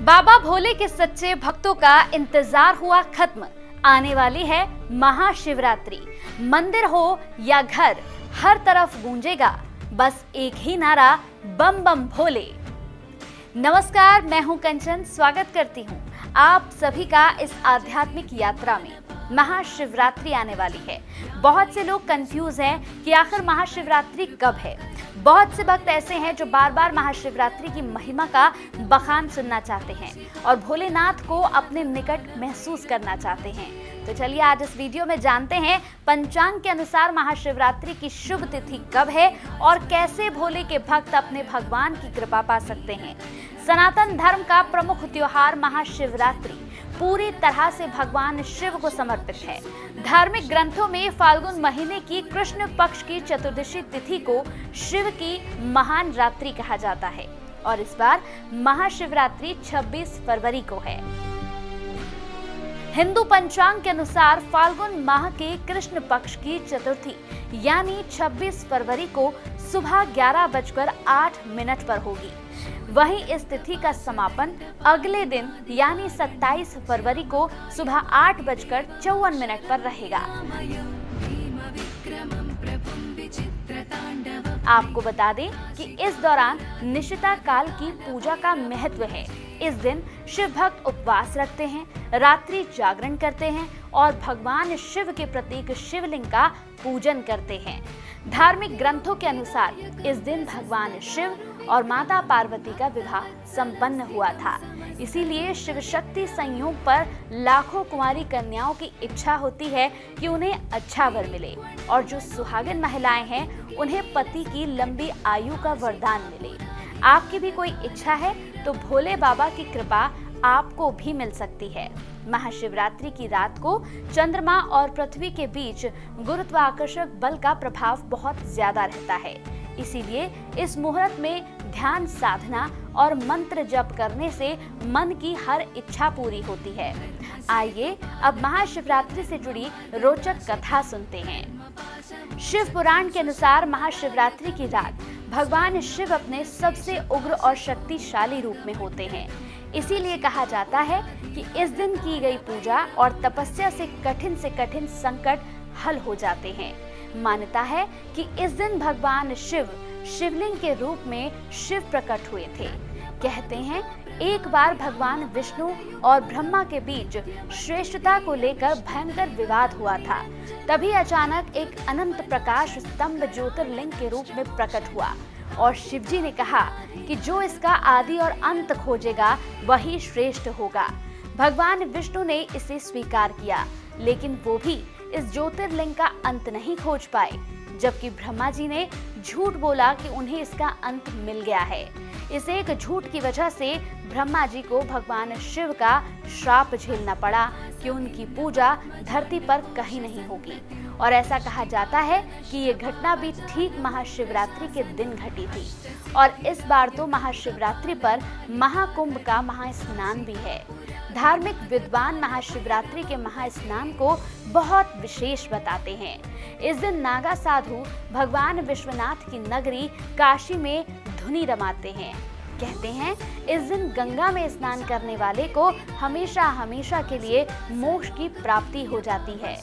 बाबा भोले के सच्चे भक्तों का इंतजार हुआ खत्म। आने वाली है महाशिवरात्रि। मंदिर हो या घर, हर तरफ गूंजेगा बस एक ही नारा, बम बम भोले। नमस्कार, मैं हूं कंचन, स्वागत करती हूं आप सभी का इस आध्यात्मिक यात्रा में। महाशिवरात्रि आने वाली है। बहुत से लोग कंफ्यूज हैं कि आखिर महाशिवरात्रि कब है। बहुत से भक्त ऐसे हैं जो बार बार महाशिवरात्रि की महिमा का बखान सुनना चाहते हैं और भोलेनाथ को अपने निकट महसूस करना चाहते हैं। तो चलिए आज इस वीडियो में जानते हैं पंचांग के अनुसार महाशिवरात्रि की शुभ तिथि कब है और कैसे भोले के भक्त अपने भगवान की कृपा पा सकते हैं। सनातन धर्म का प्रमुख त्योहार महाशिवरात्रि पूरी तरह से भगवान शिव को समर्पित है। धार्मिक ग्रंथों में फाल्गुन महीने की कृष्ण पक्ष की चतुर्दशी तिथि को शिव की महान रात्रि कहा जाता है और इस बार महाशिवरात्रि 26 फरवरी को है। हिंदू पंचांग के अनुसार फाल्गुन माह के कृष्ण पक्ष की चतुर्थी यानी 26 फरवरी को सुबह 11:08 पर होगी। वहीं इस तिथि का समापन अगले दिन यानी 27 फरवरी को सुबह 8:54 पर रहेगा। आपको बता दें कि इस दौरान निशिता काल की पूजा का महत्व है। इस दिन शिव भक्त उपवास रखते हैं, रात्रि जागरण करते हैं और भगवान शिव के प्रतीक शिवलिंग का पूजन करते हैं। धार्मिक ग्रंथों के अनुसार इस दिन भगवान शिव और माता पार्वती का विवाह संपन्न हुआ था। इसीलिए शिव शक्ति संयोग पर लाखों कुंवारी कन्याओं की इच्छा होती है कि उन्हें अच्छा वर मिले और जो सुहागिन महिलाएं हैं उन्हें पति की लंबी आयु का वरदान मिले। आपकी भी कोई इच्छा है तो भोले बाबा की कृपा आपको भी मिल सकती है। महाशिवरात्रि की रात को चंद्रमा और पृथ्वी के बीच गुरुत्वाकर्षक बल का प्रभाव बहुत ज्यादा रहता है। इसीलिए इस मुहूर्त में ध्यान साधना और मंत्र जप करने से मन की हर इच्छा पूरी होती है। आइए अब महाशिवरात्रि से जुड़ी रोचक कथा सुनते हैं। शिव पुराण के अनुसार महाशिवरात्रि की रात भगवान शिव अपने सबसे उग्र और शक्तिशाली रूप में होते हैं। इसीलिए कहा जाता है कि इस दिन की गई पूजा और तपस्या से कठिन संकट हल हो जाते हैं। मान्यता है कि इस दिन भगवान शिव शिवलिंग के रूप में शिव प्रकट हुए थे। कहते हैं एक बार भगवान विष्णु और ब्रह्मा के बीच श्रेष्ठता को लेकर भयंकर विवाद हुआ था। तभी अचानक एक अनंत प्रकाश स्तंभ ज्योतिर्लिंग के रूप में प्रकट हुआ और शिवजी ने कहा कि जो इसका आदि और अंत खोजेगा वही श्रेष्ठ होगा। भगवान विष्णु ने इसे स्वीकार किया, लेकिन वो भी इस ज्योतिर्लिंग का अंत नहीं खोज पाए, जबकि ब्रह्मा जी ने झूठ बोला कि उन्हें इसका अंत मिल गया है। इस एक झूठ की वजह से ब्रह्मा जी को भगवान शिव का श्राप झेलना पड़ा कि उनकी पूजा धरती पर कहीं नहीं होगी। और ऐसा कहा जाता है कि ये घटना भी ठीक महाशिवरात्रि के दिन घटी थी और इस बार तो महाशिवरात्रि पर महाकुंभ का महास्नान भी है। धार्मिक विद्वान महाशिवरात्रि के महास्नान को बहुत विशेष बताते हैं। इस दिन नागा साधु भगवान विश्वनाथ की नगरी काशी में धुनी रमाते हैं। कहते हैं इस दिन गंगा में स्नान करने वाले को हमेशा हमेशा के लिए मोक्ष की प्राप्ति हो जाती है।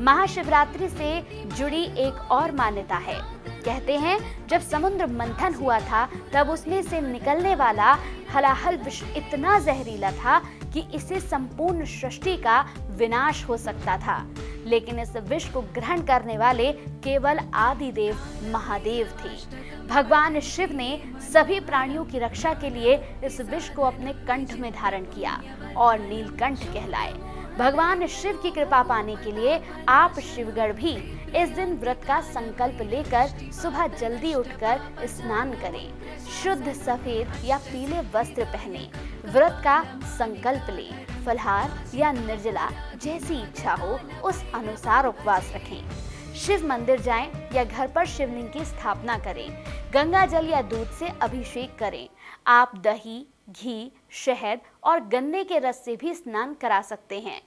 महाशिवरात्रि से जुड़ी एक और मान्यता है। कहते हैं जब समुद्र मंथन हुआ था तब उसमें से निकलने वाला हलाहल विष इतना जहरीला था कि इससे संपूर्ण सृष्टि का विनाश हो सकता था, लेकिन इस विष को ग्रहण करने वाले केवल आदिदेव महादेव थे। भगवान शिव ने सभी प्राणियों की रक्षा के लिए इस विष को अपने कंठ में धारण किया और नीलकंठ कहलाए। भगवान शिव की कृपा पाने के लिए आप शिवगढ़ भी इस दिन व्रत का संकल्प लेकर सुबह जल्दी उठकर स्नान करें, शुद्ध सफेद या पीले वस्त्र पहने, व्रत का संकल्प लें, फलाहार या निर्जला जैसी इच्छा हो उस अनुसार उपवास रखें। शिव मंदिर जाएं या घर पर शिवलिंग की स्थापना करें, गंगा जल या दूध से अभिषेक करें। आप दही, घी, शहद और गन्ने के रस से भी स्नान करा सकते हैं।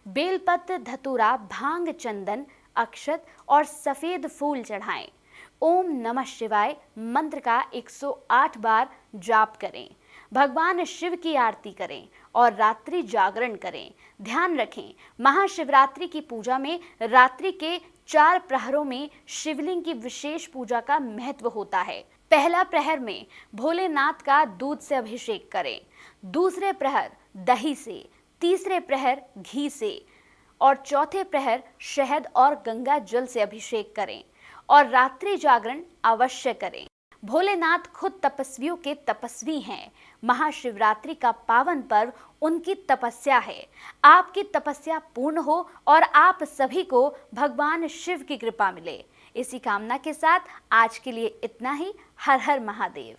बेलपत्र, धतूरा, भांग, चंदन, अक्षत और सफेद फूल चढ़ाएं। ओम नमः शिवाय मंत्र का 108 बार जाप करें। भगवान शिव की आरती करें और रात्रि जागरण करें। ध्यान रखें, महाशिवरात्रि की पूजा में रात्रि के 4 प्रहरों में शिवलिंग की विशेष पूजा का महत्व होता है। पहला प्रहर में भोलेनाथ का दूध से अभिषेक करें, दूसरे प्रहर दही से, तीसरे प्रहर घी से और चौथे प्रहर शहद और गंगा जल से अभिषेक करें और रात्रि जागरण अवश्य करें। भोलेनाथ खुद तपस्वियों के तपस्वी हैं। महाशिवरात्रि का पावन पर्व उनकी तपस्या है। आपकी तपस्या पूर्ण हो और आप सभी को भगवान शिव की कृपा मिले। इसी कामना के साथ आज के लिए इतना ही। हर हर महादेव।